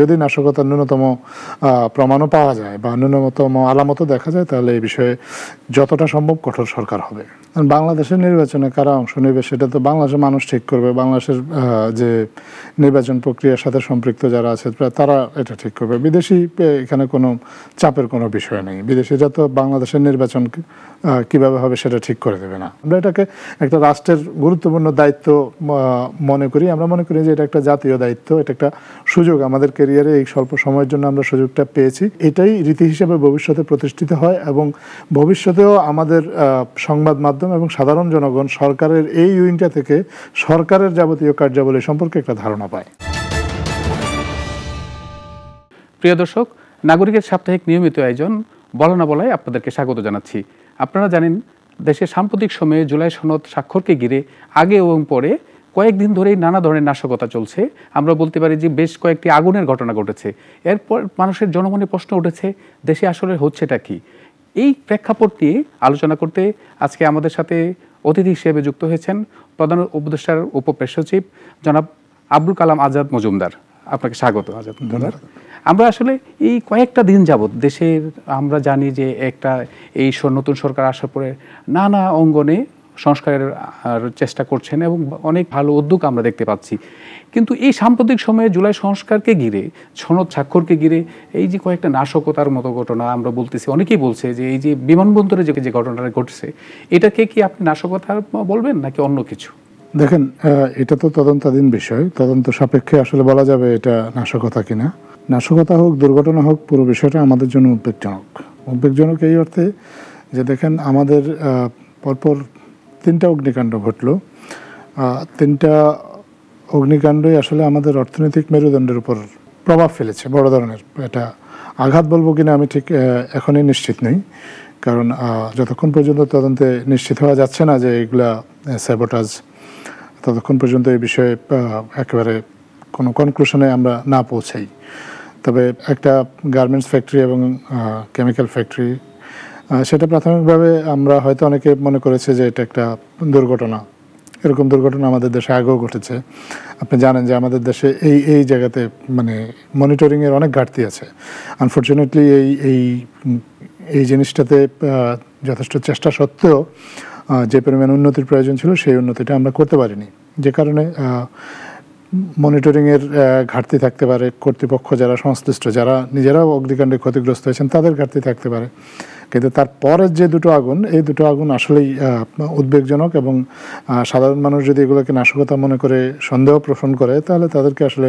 যদি নাশকতার ন্যূনতম প্রমাণও পাওয়া যায় বা ন্যূনতম আলামতও দেখা যায়, তাহলে এই বিষয়ে যতটা সম্ভব কঠোর সরকার হবে। বাংলাদেশের নির্বাচনে কারা অংশ নেবে সেটা তো বাংলাদেশের মানুষ ঠিক করবে। বাংলাদেশের যে নির্বাচন প্রক্রিয়ার সাথে সম্পৃক্ত যারা আছে তারা এটা ঠিক করবে। বিদেশি এখানে কোনো চাপের কোনো বিষয় নেই। বিদেশিরা তো বাংলাদেশের নির্বাচন কিভাবে হবে সেটা ঠিক করে দেবে না। আমরা এটাকে একটা রাষ্ট্রের গুরুত্বপূর্ণ দায়িত্ব মনে করি। আমরা মনে করি যে এটা একটা জাতীয় দায়িত্ব, এটা একটা সুযোগ। আমাদের ক্যারিয়ারে এই স্বল্প সময়ের জন্য আমরা সুযোগটা পেয়েছি, এটাই রীতি হিসেবে ভবিষ্যতে প্রতিষ্ঠিত হয় এবং ভবিষ্যতেও আমাদের সংবাদ মাধ্যম এবং সাধারণ জনগণ সরকারের এই উইংটা থেকে সরকারের যাবতীয় কার্যাবলী সম্পর্কে একটা ধারণা পায়। প্রিয় দর্শক, নাগরিকের সাপ্তাহিক নিয়মিত আয়োজন বলা না বলায় আপনাদেরকে স্বাগত জানাচ্ছি। আপনারা জানেন, দেশের সাম্প্রতিক সময়ে জুলাই সনদ স্বাক্ষরকে ঘিরে আগে এবং পরে কয়েকদিন ধরেই নানা ধরনের নাশকতা চলছে। আমরা বলতে পারি যে বেশ কয়েকটি আগুনের ঘটনা ঘটেছে। এরপর মানুষের জনমনে প্রশ্ন উঠেছে, দেশে আসলে হচ্ছেটা কি? এই প্রেক্ষাপট নিয়ে আলোচনা করতে আজকে আমাদের সাথে অতিথি হিসেবে যুক্ত হয়েছেন প্রধান উপদেষ্টার উপপ্রেস সচিব জনাব আব্দুল কালাম আজাদ মজুমদার। আপনাকে স্বাগত আজাদ মজুমদার। আমরা আসলে এই কয়েকটা দিন যাবৎ দেশের আমরা জানি যে এই নতুন সরকার আসার পরে নানা অঙ্গনে সংস্কারের চেষ্টা করছেন এবং অনেক ভালো উদ্যোগ আমরা দেখতে পাচ্ছি। কিন্তু এই সাম্প্রতিক সময়ে জুলাই সংস্কারকে ঘিরে, সনদ স্বাক্ষরকে ঘিরে এই যে কয়েকটা নাশকতার মতো ঘটনা আমরা বলতেছি, অনেকেই বলছে যে এই যে বিমানবন্দরে যে ঘটনাটা ঘটছে, এটাকে কি আপনি নাশকতা বলবেন নাকি অন্য কিছু? দেখেন, এটা তো তদন্তাধীন বিষয়। তদন্ত সাপেক্ষে আসলে বলা যাবে এটা নাশকতা কিনা। নাশকতা হোক, দুর্ঘটনা হোক, পুরো বিষয়টা আমাদের জন্য উদ্বেগজনক। উদ্বেগজনক এই অর্থে যে দেখেন, আমাদের পরপর 3টা অগ্নিকাণ্ড ঘটলো। 3টা অগ্নিকাণ্ডই আসলে আমাদের অর্থনৈতিক মেরুদণ্ডের উপর প্রভাব ফেলেছে বড় ধরনের। এটা আঘাত বলবো কিনা আমি ঠিক এখনই নিশ্চিত নই, কারণ যতক্ষণ পর্যন্ত তদন্তে নিশ্চিত হওয়া যাচ্ছে না যে এগুলা স্যাবোটাজ, ততক্ষণ পর্যন্ত এই বিষয়ে একেবারে কোনো কনক্লুশনে আমরা না পৌঁছাই। তবে একটা গার্মেন্টস ফ্যাক্টরি এবং কেমিক্যাল ফ্যাক্টরি, সেটা প্রাথমিকভাবে আমরা হয়তো অনেকে মনে করেছে যে এটা একটা দুর্ঘটনা। এরকম দুর্ঘটনা আমাদের দেশে আগেও ঘটেছে। আপনি জানেন যে আমাদের দেশে এই জায়গাতে মানে মনিটরিংয়ের অনেক ঘাটতি আছে। আনফর্চুনেটলি এই জিনিসটাতে যথেষ্ট চেষ্টা সত্ত্বেও যে পরিমাণ উন্নতির প্রয়োজন ছিল সেই উন্নতিটা আমরা করতে পারিনি, যে কারণে মনিটরিংয়ের ঘাটতি থাকতে পারে, কর্তৃপক্ষ যারা সংশ্লিষ্ট, যারা নিজেরাও অগ্নিকাণ্ডে ক্ষতিগ্রস্ত হয়েছেন তাদের ঘাটতি থাকতে পারে। কিন্তু তারপরের যে দুটো আগুন, এই দুটো আগুন আসলেই উদ্বেগজনক এবং সাধারণ মানুষ যদি এগুলোকে নাশকতা মনে করে সন্দেহ পোষণ করে, তাহলে তাদেরকে আসলে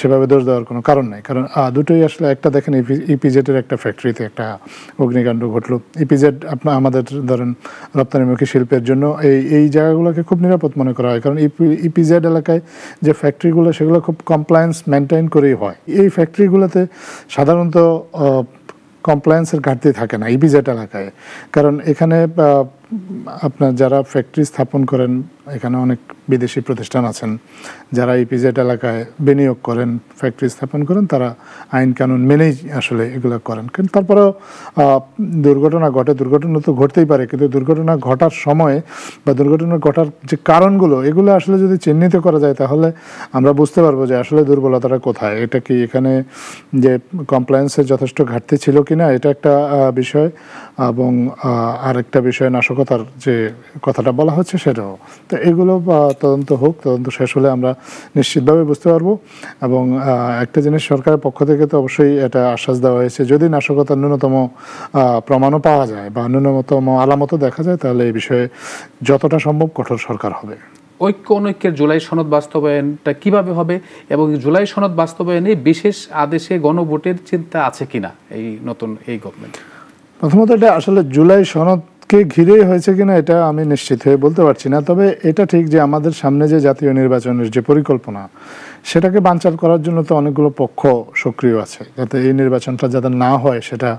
সেভাবে দোষ দেওয়ার কোনো কারণ নেই। কারণ দুটোই আসলে, একটা দেখেন ইপিজেডের একটা ফ্যাক্টরিতে একটা অগ্নিকাণ্ড ঘটলো। ইপিজেড আমাদের ধরেন রপ্তানিমুখী শিল্পের জন্য এই জায়গাগুলোকে খুব নিরাপদ মনে করা হয়, কারণ ইপিজেড এলাকায় যে ফ্যাক্টরিগুলো সেগুলো খুব কমপ্লায়েন্স মেনটেন করেই হয়। এই ফ্যাক্টরিগুলোতে সাধারণত কমপ্লায়েন্সের ঘাটতি থাকে না ইপিজেড এলাকায়, কারণ এখানে আপনার যারা ফ্যাক্টরি স্থাপন করেন, এখানে অনেক বিদেশি প্রতিষ্ঠান আছেন যারা ইপিজেড এলাকায় বিনিয়োগ করেন, ফ্যাক্টরি স্থাপন করেন, তারা আইন কানুন মেনেই আসলে এগুলো করেন। কিন্তু তারপরেও দুর্ঘটনা ঘটে, দুর্ঘটনা তো ঘটতেই পারে, কিন্তু দুর্ঘটনা ঘটার সময় বা দুর্ঘটনা ঘটার যে কারণগুলো, এগুলো আসলে যদি চিহ্নিত করা যায় তাহলে আমরা বুঝতে পারবো যে আসলে দুর্বলতাটা কোথায়। এটা কি এখানে যে কমপ্লায়েন্সের যথেষ্ট ঘাটতি ছিল কিনা, এটা একটা বিষয়, এবং আরেকটা বিষয় নাশকতার যে কথাটা বলা হচ্ছে সেটাও। তো এগুলো তদন্ত হোক, তদন্ত শেষ হলে আমরা নিশ্চিতভাবে বুঝতে পারবো। এবং একটা জিনিস সরকারের পক্ষ থেকে তো অবশ্যই এটা আশ্বাস দেওয়া হয়েছে, যদি নাশকতার ন্যূনতম প্রমাণও পাওয়া যায় বা ন্যূনতম আলামতও দেখা যায়, তাহলে এই বিষয়ে যতটা সম্ভব কঠোর সরকার হবে। ঐক্য অনৈক্যের জুলাই সনদ বাস্তবায়নটা কিভাবে হবে এবং জুলাই সনদ বাস্তবায়নে বিশেষ আদেশে গণভোটের চিন্তা আছে কিনা এই নতুন এই গভর্নমেন্ট? প্রথমত, এটা আসলে জুলাই সনদকে ঘিরেই হয়েছে কিনা এটা আমি নিশ্চিত হয়ে বলতে পারছি না। তবে এটা ঠিক যে আমাদের সামনে যে জাতীয় নির্বাচনের যে পরিকল্পনা, সেটাকে বানচাল করার জন্য তো অনেকগুলো পক্ষ সক্রিয় আছে, যাতে এই নির্বাচনটা যাতে না হয় সেটা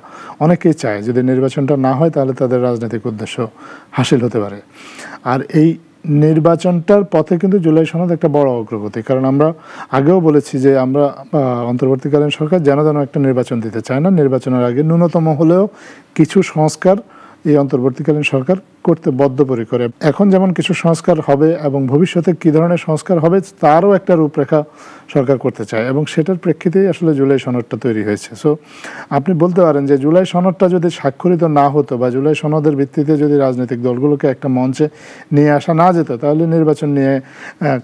অনেকেই চায়। যদি নির্বাচনটা না হয় তাহলে তাদের রাজনৈতিক উদ্দেশ্য হাসিল হতে পারে। আর এই নির্বাচনটার পথে কিন্তু জুলাই সনদ একটা বড় অগ্রগতি, কারণ আমরা আগেও বলেছি যে আমরা অন্তর্বর্তীকালীন সরকার যেন একটা নির্বাচন দিতে চায় না। নির্বাচনের আগে ন্যূনতম হলেও কিছু সংস্কার এই অন্তর্বর্তীকালীন সরকার করতে বদ্ধপরিকর। এখন যেমন কিছু সংস্কার হবে এবং ভবিষ্যতে কী ধরনের সংস্কার হবে তারও একটা রূপরেখা সরকার করতে চায়, এবং সেটার প্রেক্ষিতেই আসলে জুলাই সনদটা তৈরি হয়েছে। সো আপনি বলতে পারেন যে জুলাই সনদটা যদি স্বাক্ষরিত না হতো বা জুলাই সনদের ভিত্তিতে যদি রাজনৈতিক দলগুলোকে একটা মঞ্চে নিয়ে আসা না যেত, তাহলে নির্বাচন নিয়ে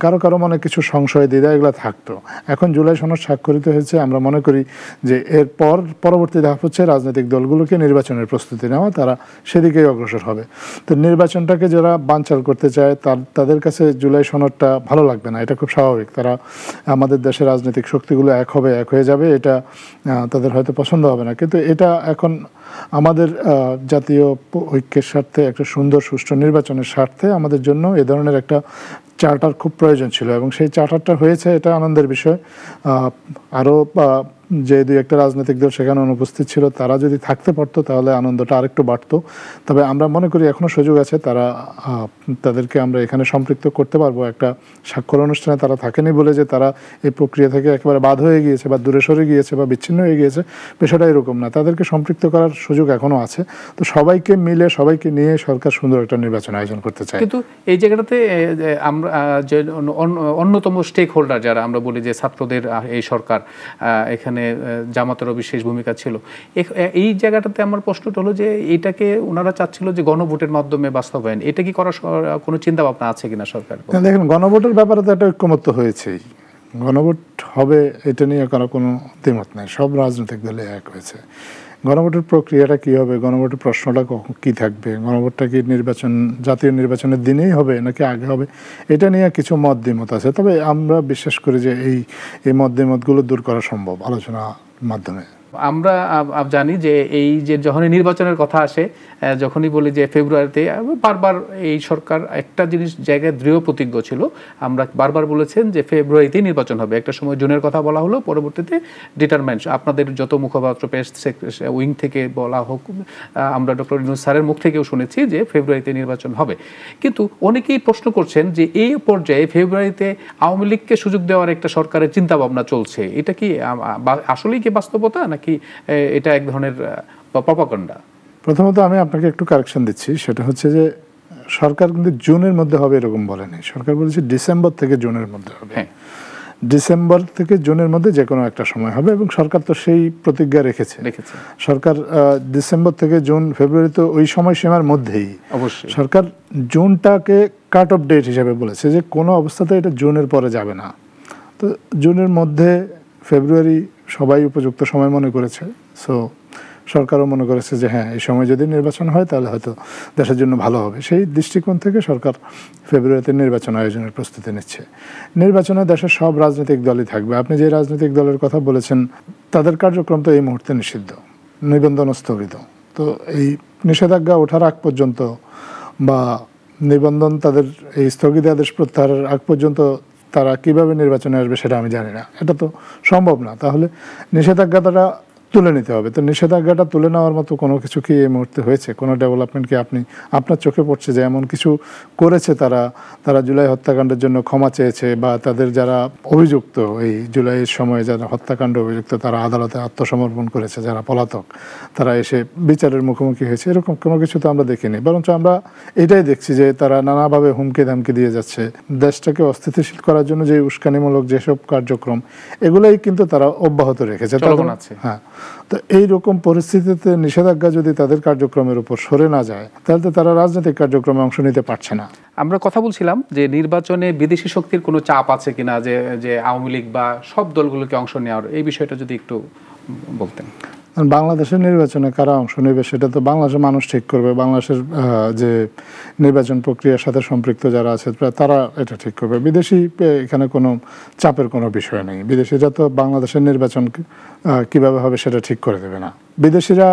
কারো কারো মনে কিছু সংশয় দ্বিধা এগুলো থাকতো। এখন জুলাই সনদ স্বাক্ষরিত হয়েছে, আমরা মনে করি যে এরপর পরবর্তী ধাপ হচ্ছে রাজনৈতিক দলগুলোকে নির্বাচনের প্রস্তুতি নেওয়া, তারা সেদিকেই অগ্রসর হবে। তো নির্বাচনটাকে যারা বানচাল করতে চায় তাদের কাছে জুলাই সনদটা ভালো লাগবে না, এটা খুব স্বাভাবিক। তারা আমাদের দেশের রাজনৈতিক শক্তিগুলো এক হয়ে যাবে, এটা তাদের হয়তো পছন্দ হবে না। কিন্তু এটা এখন আমাদের জাতীয় ঐক্যের স্বার্থে, একটা সুন্দর সুষ্ঠু নির্বাচনের স্বার্থে আমাদের জন্য এ ধরনের একটা চার্টার খুব প্রয়োজন ছিল, এবং সেই চার্টারটা হয়েছে, এটা আনন্দের বিষয়। আরও যে দুই একটা রাজনৈতিক দল সেখানে অনুপস্থিত ছিল, তারা যদি থাকতে পারতো তাহলে আনন্দটা আরেকটু বাড়তো। তবে আমরা মনে করি এখনও সুযোগ আছে, তাদেরকে আমরা এখানে সম্পৃক্ত করতে পারবো। একটা স্বাক্ষর অনুষ্ঠানে তারা থাকেনি বলে যে তারা এই প্রক্রিয়া থেকে একেবারে বাদ হয়ে গিয়েছে বা দূরে সরে গিয়েছে বা বিচ্ছিন্ন হয়ে গিয়েছে, বিষয়টা এরকম না। তাদেরকে সম্পৃক্ত করার সুযোগ এখনও আছে। তো সবাইকে মিলে, সবাইকে নিয়ে সরকার সুন্দর একটা নির্বাচন আয়োজন করতে চায়। কিন্তু এই জায়গাটাতে আমরা যে অন্যতম স্টেক হোল্ডার যারা আমরা বলি যে ছাত্রদের এই সরকার, এখানে জামাতেরও বিশেষ ভূমিকা ছিল। এই জায়গাটাতে আমার প্রশ্নটা হলো যে এটাকে ওনারা চাচ্ছিল যে গণভোটের মাধ্যমে বাস্তবায়ন, এটা কি করার কোনো চিন্তা ভাবনা আছে কিনা সরকার? দেখেন, গণভোটের ব্যাপারে তো একটা ঐক্যমত্য হয়েছেই, গণভোট হবে এটা নিয়ে কোনো দ্বিমত নেই, সব রাজনৈতিক দলে এক হয়েছে। গণভোটের প্রক্রিয়াটা কী হবে, গণভোটের প্রশ্নটা কী থাকবে, গণভোটটা কি জাতীয় নির্বাচনের দিনেই হবে নাকি আগে হবে, এটা নিয়ে কিছু মত দ্বিমত আছে। তবে আমরা বিশ্বাস করি যে এই মত দ্বিমতগুলো দূর করা সম্ভব আলোচনার মাধ্যমে। আমরা জানি যে এই যে যখনই নির্বাচনের কথা আসে, যখনই বলি যে ফেব্রুয়ারিতে, বারবার এই সরকার একটা জিনিস জায়গায় দৃঢ় প্রতিজ্ঞ ছিল। আমরা বারবার বলেছেন যে ফেব্রুয়ারিতেই নির্বাচন হবে। একটা সময় জুনের কথা বলা হলো, পরবর্তীতে ডিটারমেন্ট আপনাদের যত মুখপাত্র প্রেস উইং থেকে বলা হোক, আমরা ডক্টর ইউনূস স্যারের মুখ থেকেও শুনেছি যে ফেব্রুয়ারিতে নির্বাচন হবে। কিন্তু অনেকেই প্রশ্ন করছেন যে এই পর্যায়ে ফেব্রুয়ারিতে আওয়ামী লীগকে সুযোগ দেওয়ার একটা সরকারের চিন্তা ভাবনা চলছে, এটা কি আসলেই কি বাস্তবতা নাকি এটা এক ধরনের প্রপাগান্ডা? প্রথমত আমি আপনাকে একটু কারেকশন দিচ্ছি, সেটা হচ্ছে যে সরকার কিন্তু জুনের মধ্যে হবে এরকম বলেনি। সরকার বলেছে ডিসেম্বর থেকে জুনের মধ্যে হবে। ডিসেম্বর থেকে জুনের মধ্যে যে কোনো একটা সময় হবে, এবং সরকার তো সেই প্রতিজ্ঞা রেখেছে। সরকার ডিসেম্বর থেকে জুন, ফেব্রুয়ারি তো ওই সময়সীমার মধ্যেই। অবশ্যই সরকার জুনটাকে কাট অফ ডেট হিসেবে বলেছে যে কোনো অবস্থাতে এটা জুনের পরে যাবে না। তো জুনের মধ্যে, ফেব্রুয়ারি সবাই উপযুক্ত সময় মনে করেছে। সো সরকারও মনে করেছে যে হ্যাঁ, এই সময় যদি নির্বাচন হয় তাহলে হয়তো দেশের জন্য ভালো হবে। সেই দৃষ্টিকোণ থেকে সরকার ফেব্রুয়ারিতে নির্বাচন আয়োজনের প্রস্তুতি নিচ্ছে। নির্বাচনে দেশের সব রাজনৈতিক দলই থাকবে। আপনি যে রাজনৈতিক দলের কথা বলেছেন, তাদের কার্যক্রম তো এই মুহূর্তে নিষিদ্ধ, নিবন্ধন স্থগিত। তো এই নিষেধাজ্ঞা ওঠার আগ পর্যন্ত বা নিবন্ধন তাদের এই স্থগিতাদেশ প্রত্যাহারের আগ পর্যন্ত তারা কিভাবে নির্বাচনে আসবে সেটা আমি জানি না, এটা তো সম্ভব না। তাহলে নিষেধাজ্ঞাটা তুলে নিতে হবে। তো নিষেধাজ্ঞাটা তুলে নেওয়ার মতো কোনো কিছু কি এই মুহূর্তে হয়েছে? কোনো ডেভেলপমেন্ট কি আপনার চোখে পড়ছে যে এমন কিছু করেছে তারা জুলাই হত্যাকাণ্ডের জন্য ক্ষমা চেয়েছে, বা তাদের যারা অভিযুক্ত, এই জুলাইয়ের সময় যারা হত্যাকাণ্ড অভিযুক্ত, তারা আদালতে আত্মসমর্পণ করেছে, যারা পলাতক, তারা এসে বিচারের মুখোমুখি হয়েছে, এরকম কোনো কিছু তো আমরা দেখিনি। বরঞ্চ আমরা এটাই দেখছি যে তারা নানাভাবে হুমকি ধামকি দিয়ে যাচ্ছে। দেশটাকে অস্থিতিশীল করার জন্য যে উস্কানিমূলক যেসব কার্যক্রম, এগুলাই কিন্তু তারা অব্যাহত রেখেছে। হ্যাঁ, তো এইরকম পরিস্থিতিতে নিষেধাজ্ঞা যদি তাদের কার্যক্রমের উপর সরে না যায়, তাহলে তো তারা রাজনৈতিক কার্যক্রমে অংশ নিতে পারছে না। আমরা কথা বলছিলাম যে নির্বাচনে বিদেশি শক্তির কোনো চাপ আছে কিনা, যে আওয়ামী লীগ বা সব দলগুলোকে অংশ নেওয়ার, এই বিষয়টা যদি একটু বলতেন। বাংলাদেশের নির্বাচনে কারা অংশ নেবে সেটা তো বাংলাদেশের মানুষ ঠিক করবে। বাংলাদেশের যে নির্বাচন প্রক্রিয়ার সাথে সম্পৃক্ত যারা আছে তারা এটা ঠিক করবে। বিদেশি এখানে কোনো চাপের কোনো বিষয় নেই। বিদেশিরা তো বাংলাদেশের নির্বাচন কিভাবে হবে সেটা ঠিক করে দেবে না। বিদেশিরা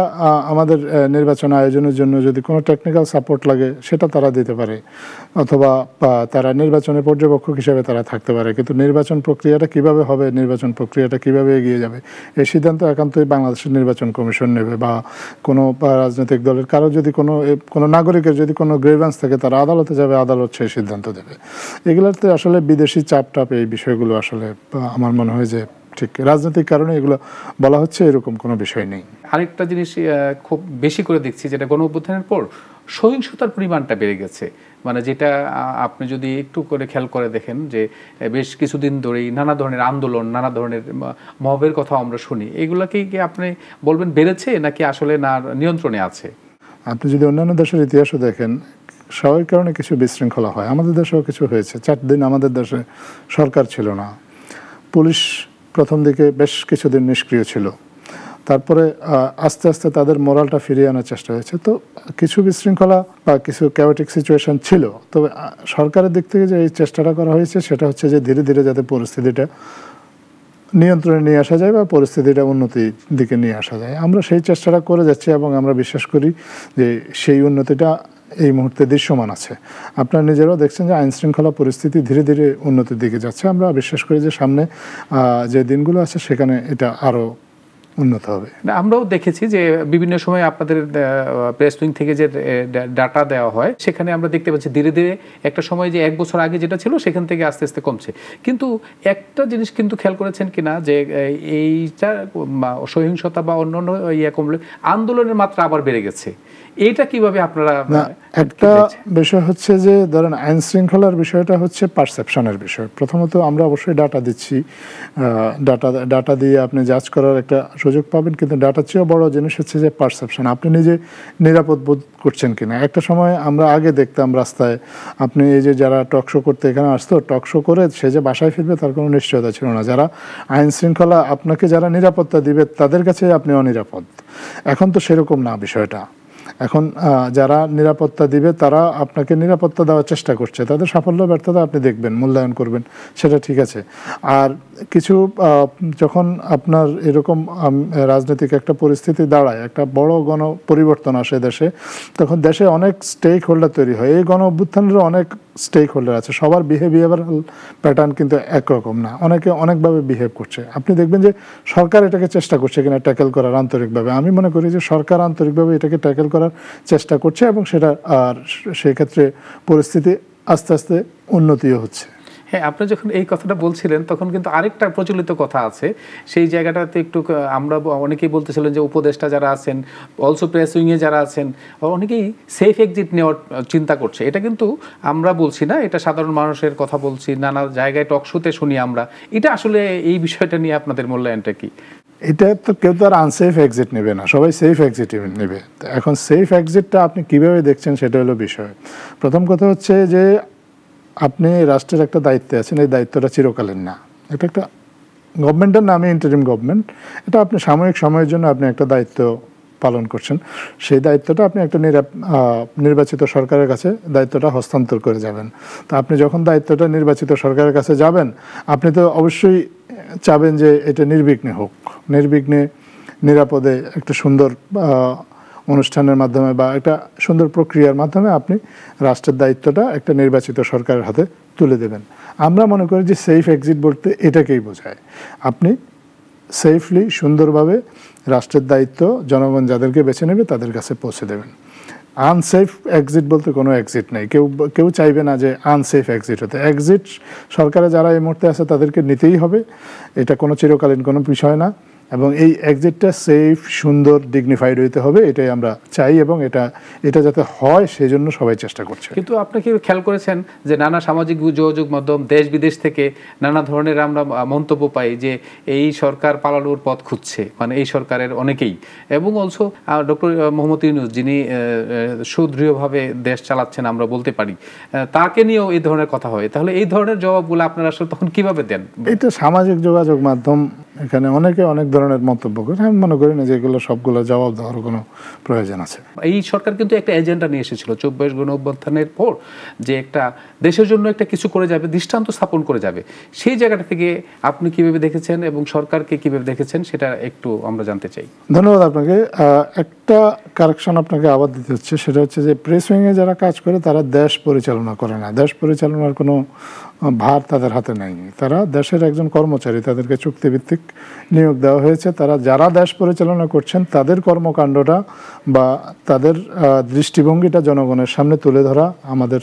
আমাদের নির্বাচন আয়োজনের জন্য যদি কোনো টেকনিক্যাল সাপোর্ট লাগে সেটা তারা দিতে পারে, অথবা তারা নির্বাচনের পর্যবেক্ষক হিসেবে তারা থাকতে পারে। কিন্তু নির্বাচন প্রক্রিয়াটা কিভাবে হবে, নির্বাচন প্রক্রিয়াটা কিভাবে এগিয়ে যাবে, এই সিদ্ধান্ত একান্তই বাংলাদেশের নির্বাচন কমিশন নেবে। বা কোনো রাজনৈতিক দলের কারো যদি কোনো নাগরিকের যদি কোনো গ্রিভেন্স থাকে, তারা আদালতে যাবে, আদালত সেই সিদ্ধান্ত দেবে। এগুলোতে আসলে বিদেশি চাপ এই বিষয়গুলো আসলে আমার মনে হয় যে ঠিক রাজনৈতিক কারণে এগুলো বলা হচ্ছে, এরকম কোনো বিষয় নেই। আরেকটা জিনিস খুব বেশি করে দেখছি, যেটা গণ অভ্যুত্থানের পর সহিংসতার পরিমাণটা বেড়ে গেছে, মানে যেটা আপনি যদি একটু করে খেয়াল করে দেখেন যে বেশ কিছুদিন ধরেই নানা ধরনের আন্দোলন, নানা ধরনের মবের কথা আমরা শুনি, এগুলাকে কি আপনি বলবেন বেড়েছে নাকি আসলে না নিয়ন্ত্রণে আছে? আপনি যদি অন্যান্য দেশের ইতিহাসও দেখেন, স্বাভাবিক কারণে কিছু বিশৃঙ্খলা হয়, আমাদের দেশেও কিছু হয়েছে। 4 দিন আমাদের দেশে সরকার ছিল না, পুলিশ প্রথম দিকে বেশ কিছুদিন নিষ্ক্রিয় ছিল, তারপরে আস্তে আস্তে তাদের মোরালটা ফিরিয়ে আনার চেষ্টা হয়েছে। তো কিছু বিশৃঙ্খলা বা কিছু ক্যাওটিক সিচুয়েশন ছিল, তবে সরকারের দিক থেকে যে এই চেষ্টাটা করা হয়েছে সেটা হচ্ছে যে ধীরে ধীরে যাতে পরিস্থিতিটা নিয়ন্ত্রণে নিয়ে আসা যায় বা পরিস্থিতিটা উন্নতির দিকে নিয়ে আসা যায়, আমরা সেই চেষ্টাটা করে যাচ্ছি এবং আমরা বিশ্বাস করি যে সেই উন্নতিটা এই মুহূর্তে দৃশ্যমান আছে। আপনারা নিজেরাও দেখছেন যে আইন শৃঙ্খলা পরিস্থিতি ধীরে ধীরে উন্নতির দিকে যাচ্ছে। আমরা বিশ্বাস করি যে সামনে যে দিনগুলো আছে সেখানে এটা আরও উন্নত হবে। আমরাও দেখেছি যে বিভিন্ন সময় আপনাদের প্রেস উইং থেকে যে ডাটা দেওয়া হয় সেখানে আমরা দেখতে পাচ্ছি ধীরে ধীরে একটা সময় যে 1 বছর আগে যেটা ছিল সেখান থেকে আস্তে আস্তে কমছে। কিন্তু একটা জিনিস কিন্তু খেয়াল করেছেন কিনা যে এইটা সহিংসতা বা অন্যান্য কমলে আন্দোলনের মাত্রা আবার বেড়ে গেছে, এইটা কিভাবে আপনারা? একটা বিষয় হচ্ছে যে ধরেন আইন শৃঙ্খলার বিষয়টা হচ্ছে পারসেপশনের বিষয়। প্রথমত আমরা অবশ্যই ডাটা দিচ্ছি, ডাটা দিয়ে আপনি জাজ করার একটা সুযোগ পাবেন, কিন্তু ডাটার চেয়েও বড় জিনিস হচ্ছে যে পারসেপশন, আপনি নিজে নিরাপদ বোধ করছেন কিনা। একটা সময় আমরা আগে দেখতাম রাস্তায় আপনি এই যে যারা টকশো করতে এখানে আসতো, টকশো করে সে যে বাসায় ফিরবে তার কোনো নিশ্চয়তা ছিল না। যারা আইন শৃঙ্খলা আপনাকে যারা নিরাপত্তা দিবে তাদের কাছে আপনি অনিরাপদ। এখন তো সেরকম না বিষয়টা। এখন যারা নিরাপত্তা দিবে তারা আপনাকে নিরাপত্তা দেওয়ার চেষ্টা করছে, তাদের সাফল্য ব্যর্থতা আপনি দেখবেন, মূল্যায়ন করবেন, সেটা ঠিক আছে। আর কিছু যখন আপনার এরকম রাজনৈতিক একটা পরিস্থিতি দাঁড়ায়, একটা বড় গণ পরিবর্তন আসে দেশে, তখন দেশে অনেক স্টেক হোল্ডার তৈরি হয়। এই গণ অভ্যুত্থানেরও অনেক স্টেক হোল্ডার আছে, সবার বিহেভিয়ারাল প্যাটার্ন কিন্তু একরকম না, অনেকে অনেকভাবে বিহেভ করছে। আপনি দেখবেন যে সরকার এটাকে চেষ্টা করছে কিনা ট্যাকেল করার আন্তরিকভাবে, আমি মনে করি যে সরকার আন্তরিকভাবে এটাকে ট্যাকেল করার চেষ্টা করছে এবং সেটা আর সেই ক্ষেত্রে পরিস্থিতি আস্তে আস্তে উন্নতিও হচ্ছে। হ্যাঁ, আপনি যখন এই কথাটা বলছিলেন তখন কিন্তু আরেকটা প্রচলিত কথা আছে, সেই জায়গাটাতে একটু আমরা অনেকেই বলতেছিলেন যে উপদেষ্টা যারা আছেন, অলসো প্রেস উইংয়ে যারা আছেন, অনেকেই সেফ এক্সিট নেওয়ার চিন্তা করছে। এটা কিন্তু আমরা বলছি না, এটা সাধারণ মানুষের কথা বলছি, নানা জায়গায় টকশোতে শুনি আমরা। এটা আসলে এই বিষয়টা নিয়ে আপনাদের মূল্যায়নটা কি? এটা তো কেউ তো আর আনসেফ এক্সিট নেবে না, সবাই সেফ এক্সিট নেবে। এখন সেফ এক্সিটটা আপনি কিভাবে দেখছেন সেটা হলো বিষয়। প্রথম কথা হচ্ছে যে আপনি রাষ্ট্রের একটা দায়িত্বে আছেন, এই দায়িত্বটা চিরকালীন না। এটা একটা গভর্নমেন্টের নামে ইন্টারিম গভর্নমেন্ট, এটা আপনি সাময়িক সময়ের জন্য আপনি একটা দায়িত্ব পালন করছেন। সেই দায়িত্বটা আপনি একটা নির্বাচিত সরকারের কাছে দায়িত্বটা হস্তান্তর করে যাবেন। তো আপনি যখন দায়িত্বটা নির্বাচিত সরকারের কাছে যাবেন, আপনি তো অবশ্যই চাবেন যে এটা নির্বিঘ্নে হোক, নির্বিঘ্নে নিরাপদে একটা সুন্দর অনুষ্ঠানের মাধ্যমে বা একটা সুন্দর প্রক্রিয়ার মাধ্যমে আপনি রাষ্ট্রের দায়িত্বটা একটা নির্বাচিত সরকারের হাতে তুলে দেবেন। আমরা মনে করি যে সেফ এক্সিট বলতে এটাকেই বোঝায়, আপনি সেফলি সুন্দরভাবে রাষ্ট্রের দায়িত্ব জনগণ যাদেরকে বেছে নেবে তাদের কাছে পৌঁছে দেবেন। আনসেফ এক্সিট বলতে কোনো এক্সিট নেই, কেউ চাইবে না যে আনসেফ এক্সিট হতে। এক্সিট সরকারে যারা এই মুহূর্তে আছে তাদেরকে নিতেই হবে, এটা কোনো চিরকালীন কোনো বিষয় না, এবং এই এক্সিটটা সেফ, সুন্দর, ডিগনিফাইড হইতে হবে, এটাই আমরা চাই এবং এটা যাতে হয় সেই জন্য সবাই চেষ্টা করছে। কিন্তু আপনি কি খেয়াল করেছেন যে নানা সামাজিক যোগাযোগ মাধ্যম, দেশ বিদেশ থেকে নানা ধরনের আমরা মন্তব্য পাই যে এই সরকার পালানোর পথ খুঁজছে, মানে এই সরকারের অনেকেই, এবং অলসো ডক্টর মোহাম্মদ ইউনূস যিনি সুদৃঢ়ভাবে দেশ চালাচ্ছেন আমরা বলতে পারি, তাকে নিয়েও এই ধরনের কথা হয়। তাহলে এই ধরনের জবাবগুলো আপনারা আসলে তখন কিভাবে দেন? এটা সামাজিক যোগাযোগ মাধ্যম, এখানে অনেকে অনেক ধরনের মন্তব্য করে, আমি মনে করি না যে এগুলো সবগুলো জবাব দেওয়ার কোনো প্রয়োজন আছে। এই সরকার কিন্তু একটা এজেন্ডা নিয়ে এসেছিল 24 গণ অভ্যুত্থানের পর, যে একটা দেশের জন্য একটা কিছু করে যাবে, দৃষ্টান্ত স্থাপন করে যাবে। সেই জায়গাটা থেকে আপনি কিভাবে দেখেছেন এবং সরকারকে কিভাবে দেখেছেন সেটা একটু আমরা জানতে চাই। ধন্যবাদ আপনাকে। একটা কারেকশন আপনাকে আবার দিতে হচ্ছে, সেটা হচ্ছে যে প্রেস উইংয়ে যারা কাজ করে তারা দেশ পরিচালনা করে না, দেশ পরিচালনার কোনো ভার তাদের হাতে নেই। তারা দেশের একজন কর্মচারী, তাদেরকে চুক্তিভিত্তিক নিয়োগ দেওয়া হয়েছে। তারা যারা দেশ পরিচালনা করছেন তাদের কর্মকাণ্ডটা বা তাদের দৃষ্টিভঙ্গিটা জনগণের সামনে তুলে ধরা, আমাদের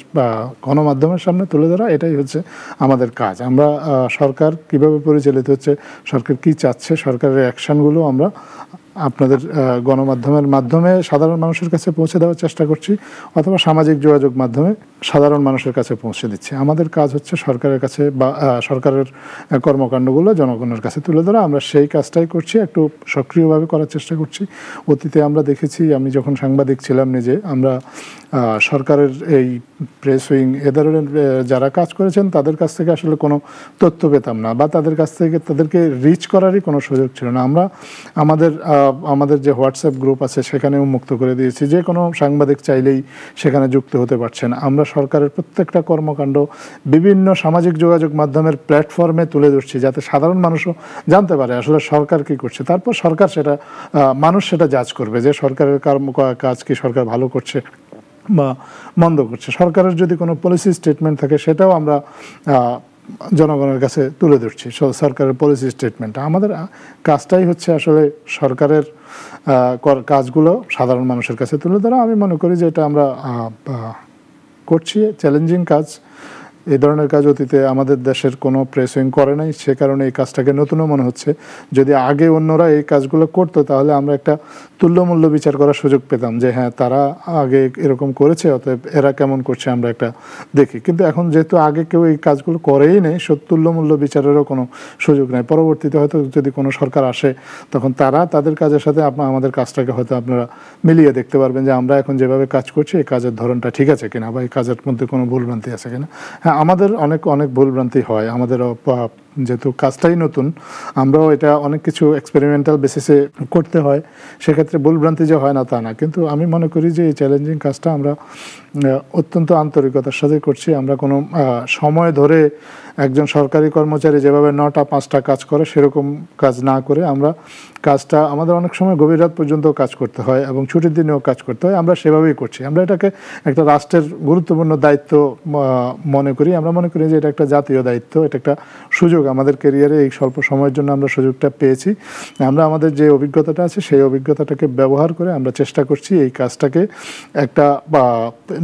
গণমাধ্যমের সামনে তুলে ধরা, এটাই হচ্ছে আমাদের কাজ। আমরা সরকার কিভাবে পরিচালিত হচ্ছে, সরকার কি চাচ্ছে, সরকারের অ্যাকশনগুলো আমরা আপনাদের গণমাধ্যমের মাধ্যমে সাধারণ মানুষের কাছে পৌঁছে দেওয়ার চেষ্টা করছি, অথবা সামাজিক যোগাযোগ মাধ্যমে সাধারণ মানুষের কাছে পৌঁছে দিচ্ছি। আমাদের কাজ হচ্ছে সরকারের কাছে বা সরকারের কর্মকাণ্ডগুলো জনগণের কাছে তুলে ধরা। আমরা সেই কাজটাই করছি, একটু সক্রিয়ভাবে করার চেষ্টা করছি। অতীতে আমরা দেখেছি, আমি যখন সাংবাদিক ছিলাম নিজে, আমরা সরকারের এই প্রেস উইং এ ধরনের যারা কাজ করেছেন তাদের কাছ থেকে আসলে কোনো তথ্য পেতাম না, বা তাদের কাছ থেকে তাদেরকে রিচ করারই কোনো সুযোগ ছিল না। আমরা আমাদের যে হোয়াটসঅ্যাপ গ্রুপ আছে সেখানে উন্মুক্ত করে দিয়েছি, যে কোনো সাংবাদিক চাইলেই সেখানে যুক্ত হতে পারছেন। আমরা সরকারের প্রত্যেকটা কর্মকাণ্ড বিভিন্ন সামাজিক যোগাযোগ মাধ্যমের প্ল্যাটফর্মে তুলে ধরছি, যাতে সাধারণ মানুষও জানতে পারে আসলে সরকার কী করছে। তারপর সরকার সেটা মানুষ সেটা জাজ করবে যে সরকারের কাজ কি সরকার ভালো করছে বা মন্দ করছে। সরকারের যদি কোনো পলিসি স্টেটমেন্ট থাকে সেটাও আমরা জনগণের কাছে তুলে ধরছি, সরকারের পলিসি স্টেটমেন্ট। আমাদের কাজটাই হচ্ছে আসলে সরকারের কাজগুলো সাধারণ মানুষের কাছে তুলে ধরা। আমি মনে করি যে এটা আমরা করছি, চ্যালেঞ্জিং কাজ। এই ধরনের কাজ অতীতে আমাদের দেশের কোনো প্রেস উইং করে নাই, সে কারণে এই কাজটাকে নতুনও মনে হচ্ছে। যদি আগে অন্যরা এই কাজগুলো করতো তাহলে আমরা একটা তুল্যমূল্য বিচার করার সুযোগ পেতাম, যে হ্যাঁ তারা আগে এরকম করেছে, অতএব এরা কেমন করছে আমরা একটা দেখি। কিন্তু এখন যেহেতু আগে কেউ এই কাজগুলো করেই নেই, তুল্যমূল্য বিচারেরও কোনো সুযোগ নেই। পরবর্তীতে হয়তো যদি কোনো সরকার আসে তখন তারা তাদের কাজের সাথে আমাদের কাজটাকে হয়তো আপনারা মিলিয়ে দেখতে পারবেন যে আমরা এখন যেভাবে কাজ করছি এই কাজের ধরনটা ঠিক আছে কিনা, বা এই কাজের মধ্যে কোনো ভুলভ্রান্তি আছে কিনা। হ্যাঁ, আমাদের অনেক ভুলভ্রান্তি হয়, আমাদের যেহেতু কাজটাই নতুন, আমরাও এটা অনেক কিছু এক্সপেরিমেন্টাল বেসিসে করতে হয়, সেক্ষেত্রে ভুলভ্রান্তি যে হয় না তা না। কিন্তু আমি মনে করি যে এই চ্যালেঞ্জিং কাজটা আমরা অত্যন্ত আন্তরিকতার সাথে করছি। আমরা কোনো সময় ধরে একজন সরকারি কর্মচারী যেভাবে 9টা 5টা কাজ করে সেরকম কাজ না করে আমরা কাজটা, আমাদের অনেক সময় গভীর রাত পর্যন্ত কাজ করতে হয় এবং ছুটির দিনেও কাজ করতে হয়, আমরা সেভাবেই করছি। আমরা এটাকে একটা রাষ্ট্রের গুরুত্বপূর্ণ দায়িত্ব মনে করি। আমরা মনে করি যে এটা একটা জাতীয় দায়িত্ব, এটা একটা সুযোগ। আমাদের ক্যারিয়ারে এই স্বল্প সময়ের জন্য আমরা সুযোগটা পেয়েছি। আমরা আমাদের যে অভিজ্ঞতাটা আছে সেই অভিজ্ঞতাটাকে ব্যবহার করে আমরা চেষ্টা করছি এই কাজটাকে একটা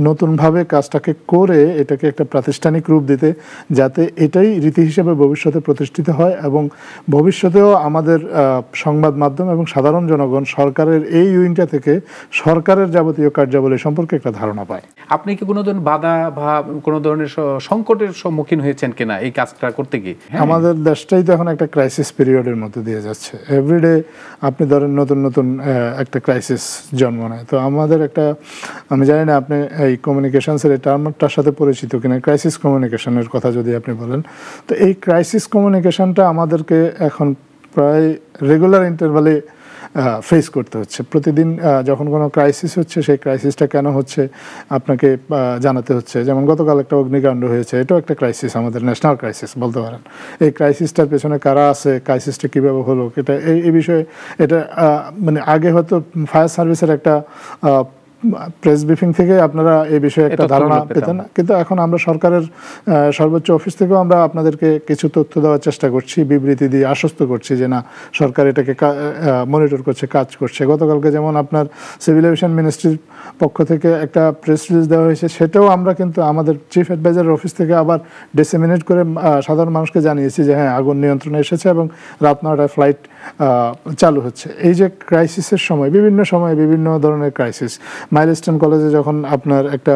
নতুনভাবে কাজটাকে করে এটাকে একটা প্রাতিষ্ঠানিক রূপ দিতে, যাতে এটাই রীতি হিসেবে ভবিষ্যতে প্রতিষ্ঠিত হয় এবং ভবিষ্যতেও আমাদের সংবাদ মাধ্যম এবং সাধারণ জনগণ সরকারের এই উইংটা থেকে সরকারের যাবতীয় কার্যাবলী সম্পর্কে একটা ধারণা পায়। আপনি কি কোনো ধরনের বাধা বা কোনো ধরনের সংকটের সম্মুখীন হয়েছেন কিনা এই কাজটা করতে গিয়ে? আমাদের দেশটাই তো এখন একটা ক্রাইসিস পিরিয়ডের মধ্যে দিয়ে যাচ্ছে। এভরিডে আপনি ধরেন নতুন নতুন একটা ক্রাইসিস জন্ম নেয়। তো আমাদের একটা, আমি জানি না আপনি এই কমিউনিকেশনসের এই টার্মটার সাথে পরিচিত কিনা, ক্রাইসিস কমিউনিকেশনের কথা যদি আপনি বলেন, তো এই ক্রাইসিস কমিউনিকেশনটা আমাদেরকে এখন প্রায় রেগুলার ইন্টারভালে ফেস করতে হচ্ছে। প্রতিদিন যখন কোনো ক্রাইসিস হচ্ছে সেই ক্রাইসিসটা কেন হচ্ছে আপনাকে জানাতে হচ্ছে। যেমন গতকাল একটা অগ্নিকাণ্ড হয়েছে, এটাও একটা ক্রাইসিস, আমাদের ন্যাশনাল ক্রাইসিস বলতে পারেন। এই ক্রাইসিসটার পেছনে কারা আছে, ক্রাইসিসটা কীভাবে হলো, এটা এই বিষয়ে এটা মানে আগে হয়তো ফায়ার সার্ভিসের একটা প্রেস ব্রিফিং থেকে আপনারা এই বিষয়ে একটা ধারণা পেতেন, কিন্তু এখন আমরা সরকারের সর্বোচ্চ অফিস থেকেও আমরা আপনাদেরকে কিছু তথ্য দেওয়ার চেষ্টা করছি, বিবৃতি দিয়ে আশ্বস্ত করছি যে না, সরকার এটাকে মনিটর করছে, কাজ করছে। গতকালকে যেমন আপনার সিভিল এভিয়েশন মিনিস্ট্রির পক্ষ থেকে একটা প্রেস রিলিজ দেওয়া হয়েছে, সেটাও আমরা কিন্তু আমাদের চিফ অ্যাডভাইজারের অফিস থেকে আবার ডিসেমিনেট করে সাধারণ মানুষকে জানিয়েছি যে হ্যাঁ, আগুন নিয়ন্ত্রণে এসেছে এবং রাত 9টায় ফ্লাইট চালু হচ্ছে। এই যে ক্রাইসিসের সময়, বিভিন্ন সময়ে বিভিন্ন ধরনের ক্রাইসিস, মাইলস্টোন কলেজে যখন আপনার একটা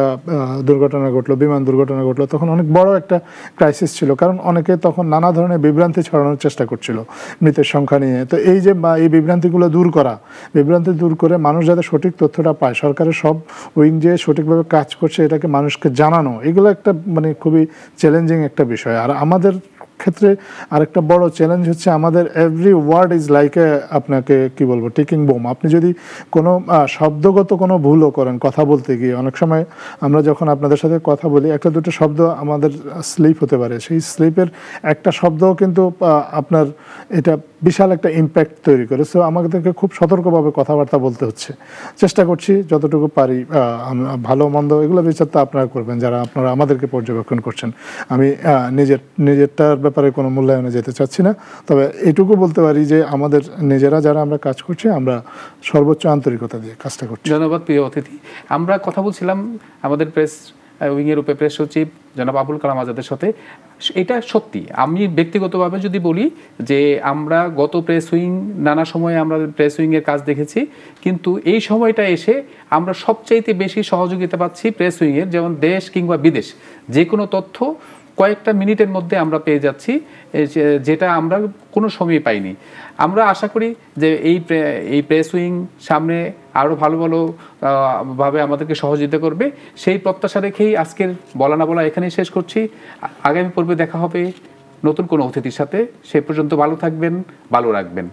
দুর্ঘটনা ঘটলো, বিমান দুর্ঘটনা ঘটলো, তখন অনেক বড় একটা ক্রাইসিস ছিল, কারণ অনেকে তখন নানা ধরনের বিভ্রান্তি ছড়ানোর চেষ্টা করছিল মৃতের সংখ্যা নিয়ে। তো এই যে এই বিভ্রান্তিগুলো দূর করা, বিভ্রান্তি দূর করে মানুষ যাতে সঠিক তথ্যটা পায়, সরকারের সব উইং যে সঠিকভাবে কাজ করছে এটাকে মানুষকে জানানো, এগুলো একটা মানে খুবই চ্যালেঞ্জিং একটা বিষয়। আর আমাদের ক্ষেত্রে আরেকটা বড় চ্যালেঞ্জ হচ্ছে আমাদের every word is like a, আপনাকে কি বলবো, টিকিং বোম। আপনি যদি কোনো শব্দগত কোনো ভুলও করেন কথা বলতে গিয়ে, অনেক সময় আমরা যখন আপনাদের সাথে কথা বলি একটা দুটো শব্দ আমাদের স্লিপ হতে পারে, সেই স্লিপের একটা শব্দও কিন্তু আপনার এটা বিশাল একটা ইম্প্যাক্ট তৈরি করে। সো আমাদেরকে খুব সতর্কভাবে কথাবার্তা বলতে হচ্ছে, চেষ্টা করছি যতটুকু পারি। ভালো মন্দ এগুলো বিচার তো আপনারা করবেন যারা আপনারা আমাদেরকে পর্যবেক্ষণ করছেন। আমি নিজেরটার ব্যাপারে কোনো মূল্যায়নে যেতে চাচ্ছি না, তবে এটুকু বলতে পারি যে আমাদের নিজেরা যারা আমরা কাজ করছি আমরা সর্বোচ্চ আন্তরিকতা দিয়ে কাজটা করছি। ধন্যবাদ প্রিয় অতিথি। আমরা কথা বলছিলাম আমাদের প্রেস উইংয়ের প্রেস সচিব জনাব আবুল কালাম আজাদের সাথে। এটা সত্যি। আমি ব্যক্তিগতভাবে যদি বলি যে আমরা গত প্রেস উইং নানা সময়ে আমরা প্রেস উইংয়ের কাজ দেখেছি, কিন্তু এই সময়টা এসে আমরা সবচাইতে বেশি সহযোগিতা পাচ্ছি প্রেস উইংয়ের, যেমন দেশ কিংবা বিদেশ যে কোনো তথ্য কয়েকটা মিনিটের মধ্যে আমরা পেয়ে যাচ্ছি, যেটা আমরা কোনো সময় পাইনি। আমরা আশা করি যে এই প্রেস উইং সামনে আরও ভালো ভালো ভাবে আমাদেরকে সহযোগিতা করবে, সেই প্রত্যাশা রেখেই আজকের বলা না বলা এখানেই শেষ করছি। আগামী পর্বে দেখা হবে নতুন কোনো অতিথির সাথে। সে পর্যন্ত ভালো থাকবেন, ভালো রাখবেন।